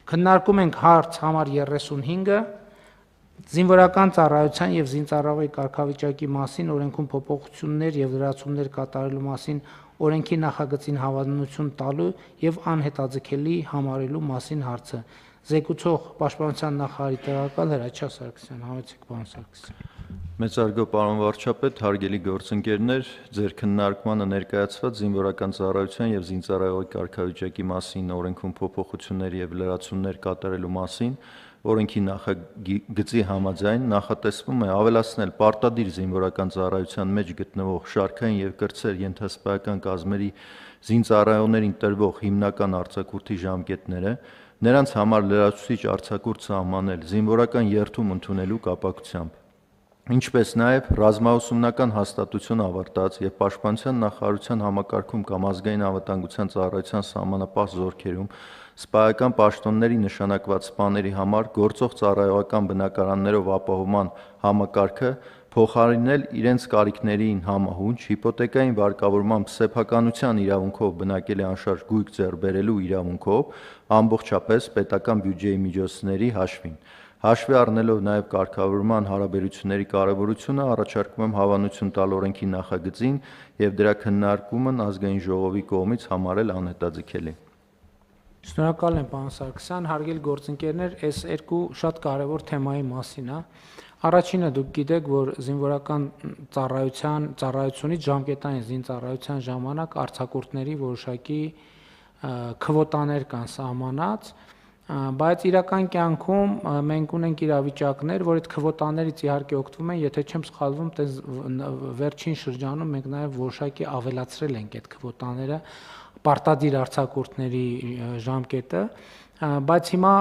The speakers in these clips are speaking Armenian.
Քննարկում ենք հարց համար 35-ը զինվորական ծառայության եւ զինծառայողի կարգավիճակի մասին օրենքում փոփոխություններ եւ լրացումներ կատարելու մասին օրենքի նախագծին հավանություն տալու եւ անհետաձգելի համարելու մասին հարցը։ Զեկուցող Պաշտպանության նախարարի տեղակալ Հրաչյա Սարգսյան, համեցեք պարոն Սարգսյան։ Մեծարգո պարոն վարչապետ, հարգելի գործընկերներ, ձեր քննարկմանը ներկայացված զինվորական ծառայության եւ զինծառայողի կարգավիճակի մասին օրենքում փոփոխություններ եւ լրացումներ կատարելու մասին օրենքի նախագծի համաձայն նախատեսվում է ավելացնել պարտադիր զինվորական ծառայության մեջ գտնվող շարքային եւ կրտսեր ենթասպայական կազմերի զինծառայողներին տրվող հիմնական արձակուրդի ժամկետները, նրանց համար լրացուցիչ արձակուրդ սահմանել զինվորական երթում ընդունելու կապակցությամբ, ինչպես նաև ռազմաուսումնական հաստատություն ավարտած եւ Պաշտպանության նախարարության համակարգում կամ ազգային անվտանգության ծառայության սահմանապահ զորքերում սպայական պաշտոնների նշանակված սպաների համար գործող ծառայողական բնակարաններով ապահովման համակարգը փոխարինել իրենց կարիքներին համահունչ հիպոթեկային վարկավորմամբ սեփականության իրավունքով բնակելի անշարժ գույք ձեռք բերելու իրավունքով ամբողջապես պետական բյուջեի միջոցների հաշվին։ Հաշվի առնելով նաև կարգավորման հարաբերությունների կարևորությունը, առաջարկում եմ հավանություն տալ օրենքի նախագծին եւ դրա քննարկումն ազգային ժողովի կողմից համարել անհետաձգելի։ Շնորհակալ եմ պարոն Սարգսյան, հարգելի գործընկերներ, այս երկու շատ կարևոր թեմայի մասին է։ Առաջինը դուք գիտեք, որ զինվորական ծառայությունից ժամկետային զինծառայության ժամանակ արձակուրդների որոշակի քվոտաներ կան սահմանած, բայց իրական կյանքում մենք ունենք իրավիճակներ, որ այդ քվոտաներից իհարկե օգտվում են, եթե չեմ սխալվում, վերջին շրջանում մենք նաև որոշակի ավելացրել ենք այդ քվոտաները, պարտադիր արձակուրդների ժամկետը, բայց հիմա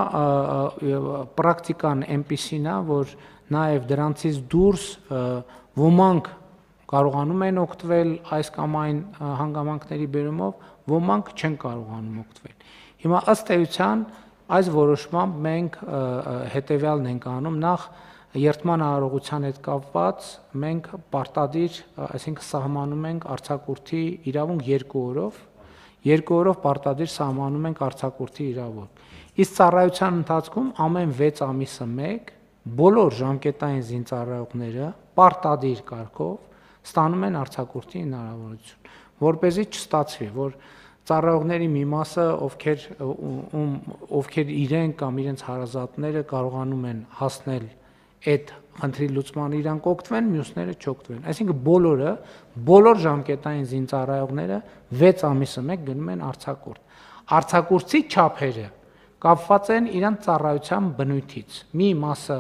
պրակտիկան այնպիսին է, որ նաև դրանցից դուրս ոմանք կարողանում են օգտվել այս կամ այն հանգամանքների բերումով, ոմանք չեն կարողանում օգտվել։ Հիմա ըստ էության այս որոշմամբ մենք հետևյալն ենք անում, նախ երթման արարողության հետ կապված մենք պարտադիր, այսինքն սահմանում ենք արձակուրդի իրավունք 2 օրով պարտադիր սահմանում ենք արձակուրդի իրավունք։ Իսկ ծառայության ընթացքում ամեն 6 ամիսը մեկ բոլոր ժամկետային զինծառայողները պարտադիր կարգով ստանում են արձակուրդի հնարավորություն, որպեսզի չստացվի, որ ծառայողների մի մասը, ովքեր իրենք կամ իրենց հարազատները կարողանում են հասնել այդ խնդրի լուծման, իրանք օգտվեն, մյուսները չօգտվեն։ Այսինքն բոլոր ժամկետային զինծառայողները 6 ամիսը մեկ գնում են արձակուրդ։ Արձակուրդի չափերը կապված են իրանց ծառայության բնույթից։ Մի մասը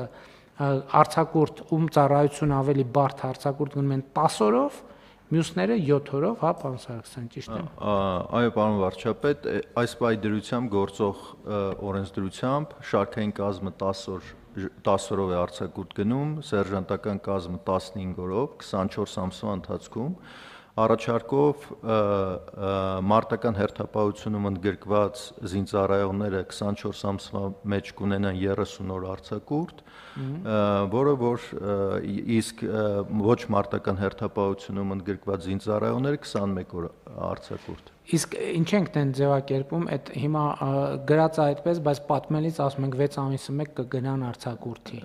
արձակուրդ, ում ծառայությունը ավելի բարդ արձակուրդ գնում են 10 օրով, մյուսները 7 օրով, հա, պարոն Սարգսյան, ճիշտ է։ Այո, պարոն վարչապետ, այս պայդրությամբ գործող օրենսդրությամբ շարքային կազմը 10 օրով է արձակուրդ գնում, սերժանտական կազմը 15 օրով, 24 ամսվա ընթացքում, առաջարկով մարտական հերթապահությունում ընդգրկված զինծառայողները 24 ամսվա մեջ կունենան 30 օր արձակուրդ, որը որ իսկ ոչ մարտական հերթապահությունում ընդգրկված զինծառայողները 21 օր արձակուրդ։ Իսկ ինչ ենք դեն ձևակերպում, այդ հիմա գրած է այդպես, բայց պատմելից ասում ենք 6 ամիսը մեկ կգնան արձակուրդի։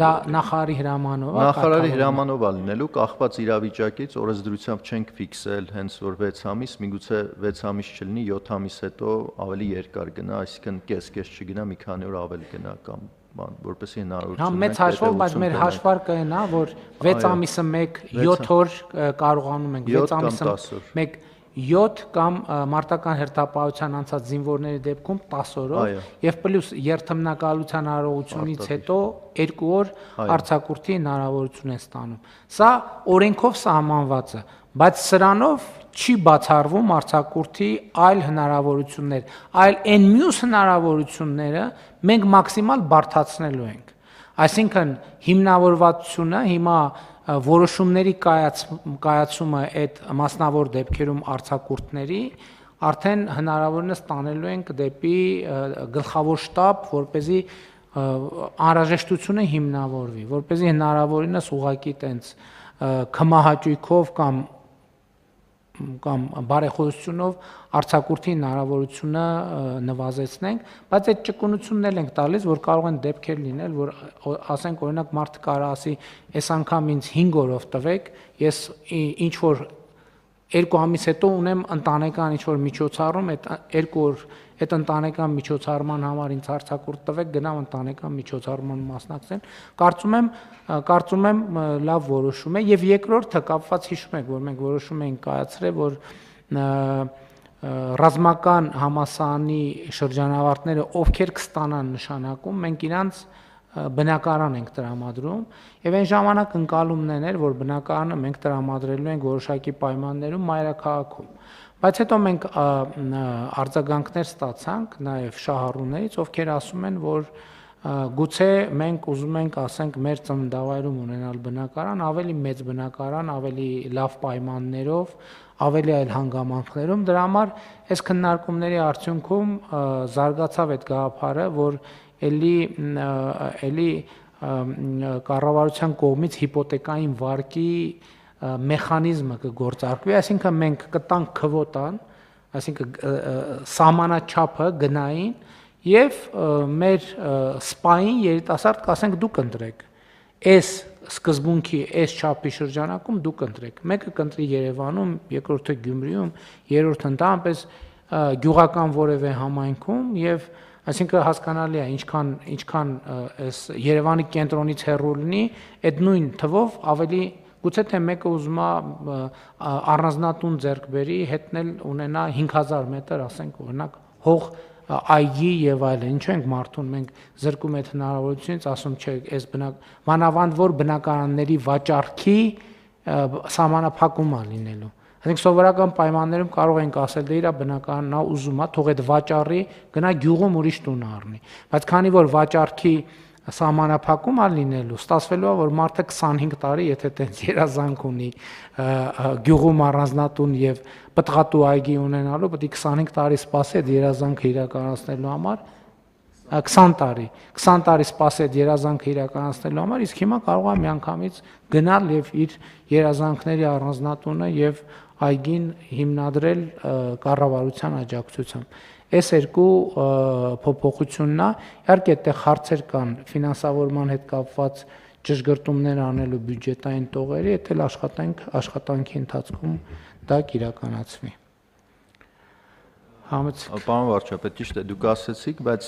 Դա նախարարի հրամանով է։ Նախարարի հրամանով է լինելու, կախված իրավիճակից օրենսդրությամբ չենք ֆիքսել հենց որ 6 ամիս, միգուցե 6 ամիս չլինի, 7 ամիս հետո ավելի երկար գնա, այսինքն կես չգնա, մի քանի օր ավել գնա կամ որպեսզի հնարավորություն ունենա։ Մեծ հաշվով, բայց մեր հաշվարկը այն է, որ 6 ամիսը մեկ 7 օր կարողանում ենք, 6 ամիսը մեկ 7 կամ մարտական հերթապահության անցած զինվորների դեպքում 10 օրով եւ պլյուս երթմնակալության արարողությունից հետո 2 օր արձակուրդի հնարավորություն են ստանում։ Սա օրենքով սահմանված է, բայց սրանով չի բացառվում արձակուրդի այլ հնարավորություններ, այլ այն մյուս հնարավորությունները մենք մաքսիմալ բարդացնելու ենք։ Այսինքն հիմնավորվածությունը հիմա որոշումների կայացումը այդ մասնավոր դեպքերում արձակուրդների արդեն հնարավորինս տանելու ենք դեպի գլխավոր շտաբ, որպեսզի անհրաժեշտությունը հիմնավորվի, որպեսզի հնարավորինս ուղղակի տենց քմահաճույքով կամ կամ բարեխոսությունով արձակուրդի հնարավորությունը նվազեցնենք, բայց այդ ճկունությունն էլ ենք տալիս, որ կարող են դեպքեր լինել, որ ասենք օրինակ մարդը կարա ասի, այս անգամ ինձ 5 օրով տվեք, ես ինչ որ 2 ամիս հետո ունեմ ընտանեկան ինչ-որ միջոցառում, այդ 2 օր այդ ընտանեկան միջոցառման համար ինձ արձակուրդ տվեք, գնամ ընտանեկան միջոցառման մասնակցեմ, կարծում եմ լավ որոշում է, եւ երկրորդը կապված հիշում եք, որ մենք որոշում ենք կայացրել, որ ռազմական համալսարանի շրջանավարտները, ովքեր կստանան նշանակում, մենք իրանց բնակարան ենք տրամադրում եւ այն ժամանակ ընկալումն էր, որ բնակարանը մենք տրամադրելու ենք որոշակի պայմաններում մայրաքաղաքում, բայց հետո մենք արձագանքներ ստացանք նաեւ շահառուներից, ովքեր ասում են, որ գուցե մենք ուզում ենք, ասենք, մեր ծննդավայրում ունենալ բնակարան, ավելի մեծ բնակարան, ավելի լավ պայմաններով, ավելի այլ հանգամանքներում, դրա համար այս քննարկումների արդյունքում զարգացավ այդ գաղափարը, որ էլի կառավարության կողմից հիպոթեկային վարկի մեխանիզմը կգործարկվի, այսինքն մենք կտանք քվոտան, այսինքն սահմանաչափը գնային եւ մեր սպային երիտասարդ կասենք դուք ընտրեք, այս սկզբունքի, այս չափի շրջանակում դուք ընտրեք, մեկը կընտրի Երևանում, երկրորդը Գյումրիում, երրորդը ընդհանրապես գյուղական որևէ համայնքում եւ այսինքն հասկանալի է ինչքան այս Երևանի կենտրոնից հեռու լինի, այդ նույն թվով ավելի գուցե թե մեկը ուզում է առանձնատուն ձեռք բերի, հետնել ունենա 5000 մետր, ասենք օրինակ հող այգի եւ այլն, ինչ ենք մարդուն մենք զրկում այդ հնարավորությունից, ասում չէ, այս մանավանդ որ բնակարանների վաճառքի սահմանափակում է լինելու։ Այսինքն սովորական պայմաններում կարող ենք ասել դե իր բնակարանն նա ուզում է թող այդ վաճառի գնա գյուղում ուրիշ տուն առնի, բայց քանի որ վաճառքի սահմանափակում է լինելու, ստացվելու է որ մարդը 25 տարի, եթե տենց երազանք ունի գյուղում առանձնատուն եւ պտղատու այգի ունենալու, պետք է 25 տարի սպասի այդ երազանքը իրականացնելու համար, 20 տարի սպասի այդ երազանքը իրականացնելու համար, իսկ հիմա կարող է միանգամից գնալ եւ իր երազանքների առանձնատունը եւ այգին հիմնադրել կառավարության աջակցությամբ։ Այս երկու փոփոխությունն է, իհարկե այդտեղ հարցեր կան ֆինանսավորման հետ կապված ճշգրտումներ անելու բյուջետային տողերի, դա էլ աշխատանքի ընթացքում դա կիրականացվի։ Պարոն վարչապետ, ճիշտ է, դուք ասացիք, բայց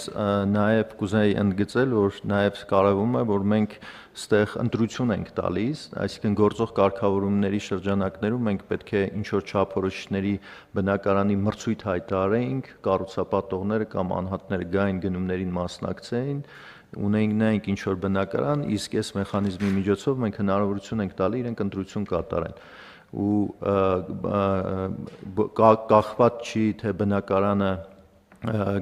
նաև կուզեի ընդգծել, որ նաև կարևորում է, որ մենք ստեղ ընտրություն ենք տալիս, այսինքն գործող կարգավորումների շրջանակներում մենք պետք է ինչ-որ չափորոշիչների բնակարանի մրցույթ հայտարարեինք, կառուցապատողները կամ անհատները գային գնումներին մասնակցեին, ունեինք ինչ-որ բնակարան, իսկ այս մեխանիզմի միջոցով մենք հնարավորություն ենք տալի իրենք ընտրություն կատարեն ու կախված չի թե բնակարանը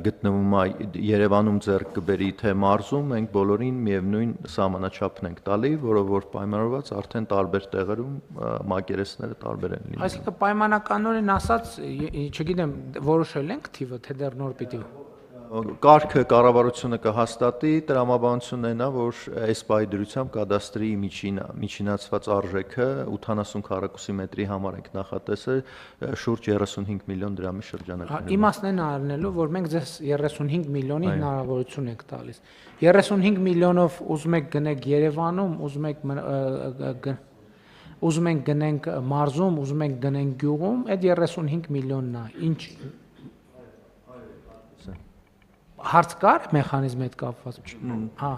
գտնվում է Երևանում ձեռք կբերի թե մարզում, մենք բոլորին միևնույն սահմանաչափն ենք տալի, որով որ պայմանավորված արդեն տարբեր տեղերում մակերեսները տարբեր են լինում։ Այսինքն պայմանականորեն ասած, չգիտեմ, որոշել ենք թիվը, թե դեռ նոր պիտի Կարգը կառավարությունը կհաստատի, տրամաբանությունն այն է, որ այս պահի դրությամբ կադաստրի միջինացված արժեքը 80 քառակուսի մետրի համար ենք նախատեսել շուրջ 35 միլիոն դրամի շրջանակներում։ Իմաստն են առնելու, որ մենք ձեզ 35 միլիոնի հնարավորություն ենք տալիս։ 35 միլիոնով ուզում եք գնեք Երևանում, ուզում ենք գնենք մարզում, ուզում ենք գնենք գյուղում, այդ 35 միլիոնն է։ Ինչ հարց կար մեխանիզմի հետ կապված։ Հա։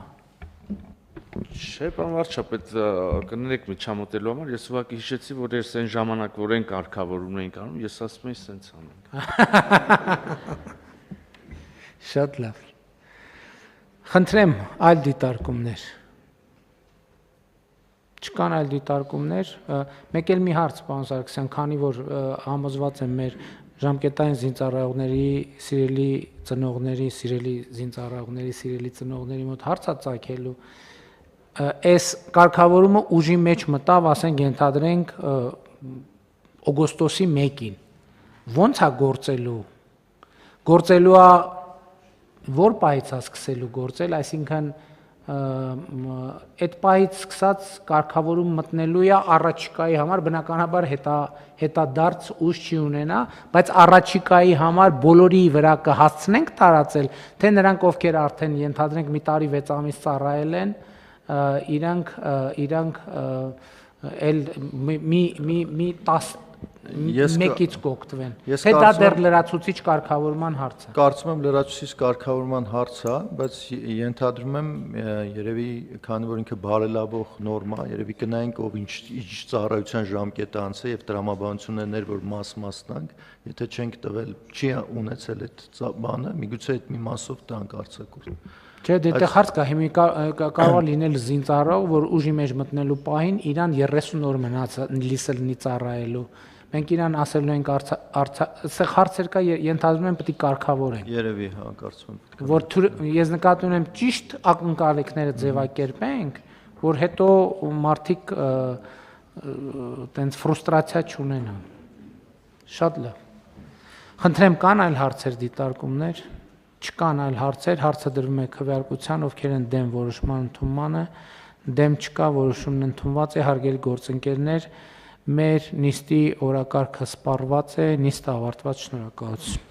Չէ, պարոն վարչապետ, կներեք միջամտելու համար, ես ուղղակի հիշեցի, որ ես այն ժամանակ, որ այն կարգավորումն էինք անում, ես ասում էի սենց անենք։ Շատ լավ։ Խնդրեմ այլ դիտարկումներ։ Չկան այլ դիտարկումներ, մեկ էլ մի հարց, պարոն Սարգսյան, քանի որ համոզված եմ մեր ժամկետային զինծառայողների, սիրելի ծնողների, սիրելի ծնողների մոտ հարց ածակելու, այս կարգավորումը ուժի մեջ մտավ, ասենք ենթադրենք օգոստոսի 1-ին, ո՞նց է գործելու, գործելու է, որ պահից է սկսելու գործել, այսինքն այդ պահից սկսած կարգավորում մտնելու է առաջիկայի համար բնականաբար հետադարձ ուժ չի ունենա, բայց առաջիկայի համար բոլորի վրա կհասցնենք տարածել, թե նրանք ովքեր արդեն ենթադրենք մի տարի 6 ամիս ծառայել են, իրանք էլ մի 10-ից կօգտվեն։ Թե դա դեռ լրացուցիչ կարգավորման հարց է։ Կարծում եմ լրացուցիչ կարգավորման հարց է, բայց ենթադրում եմ երևի քանի որ ինքը բարելավող նորմա, երևի կնայենք ով ինչ ծառայության ժամկետ անց է եւ տրամաբանություններ որ մասնանք, եթե չենք տվել, չի ունեցել այդ բանը, միգուցե այդ մի մասով տանք արձակուրդ։ Չէ, դե հարց կա, հիմա կարող լինել զինծառայող, որ ուժի մեջ մտնելու պահին իրան 30 օր մնացել լինի ծառայելու։ Մենք իրան ասելու ենք սեղ հարցեր կա, ենթադրում եմ պետք է կարգավորենք։ Երևի, հա, կարծում եմ։ Որ ես նկատի ունեմ ճիշտ ակնկալիքները ձևակերպենք, որ հետո մարդիկ տենց ֆրուստրացիա չունենան։ Շատ լավ։ Խնդրեմ, կան այլ հարցեր, դիտարկումներ։ Չկան այլ հարցեր, հարցը դրվում է քվեարկության, ովքեր են դեմ որոշման ընդունմանը, դեմ չկա, որոշումն ընդունված է, հարգելի գործընկերներ, մեր նիստի օրակարգը սպառված է, նիստը ավարտված, շնորհակալություն։